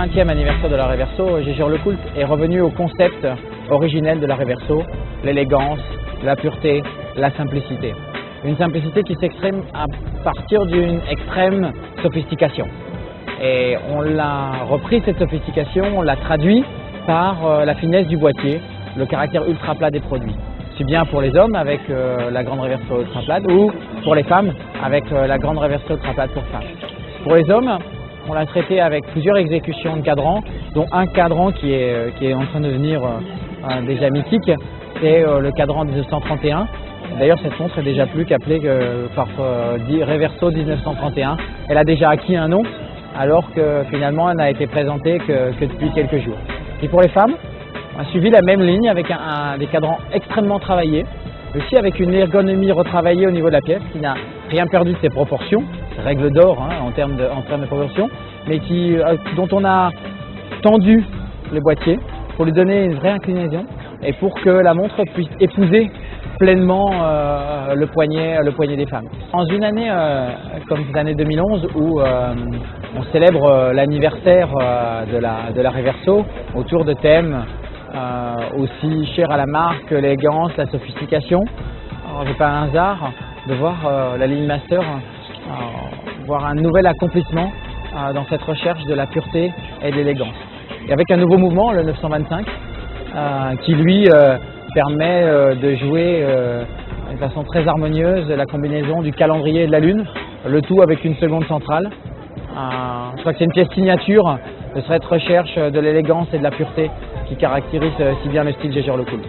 120e anniversaire de la Reverso, Gégère Lecoultre est revenu au concept originel de la Reverso, l'élégance, la pureté, la simplicité. Une simplicité qui s'exprime à partir d'une extrême sophistication. Et on l'a repris, cette sophistication, on l'a traduit par la finesse du boîtier, le caractère ultra plat des produits. C'est bien pour les hommes avec la grande Reverso ultra plate ou pour les femmes avec la grande Reverso ultra plate pour femmes. Pour les hommes, on l'a traité avec plusieurs exécutions de cadrans, dont un cadran qui est en train de devenir déjà mythique, c'est le cadran 1931. D'ailleurs, cette montre est déjà plus qu'appelée par Reverso 1931. Elle a déjà acquis un nom, alors que finalement, elle n'a été présentée que depuis quelques jours. Et pour les femmes, on a suivi la même ligne avec des cadrans extrêmement travaillés, aussi avec une ergonomie retravaillée au niveau de la pièce qui n'a rien perdu de ses proportions, règle d'or en termes de proportions, mais dont on a tendu le boîtier pour lui donner une vraie inclinaison et pour que la montre puisse épouser pleinement le poignet des femmes. Dans une année comme cette année 2011 où on célèbre l'anniversaire de la Reverso autour de thèmes aussi chers à la marque, l'élégance, la sophistication, c'est pas un hasard de voir la ligne Master voir un nouvel accomplissement dans cette recherche de la pureté et de l'élégance. Et avec un nouveau mouvement, le 925, qui lui permet de jouer de façon très harmonieuse la combinaison du calendrier et de la lune, le tout avec une seconde centrale. Je crois que c'est une pièce signature de cette recherche de l'élégance et de la pureté qui caractérise si bien le style Gégère Lecoultre.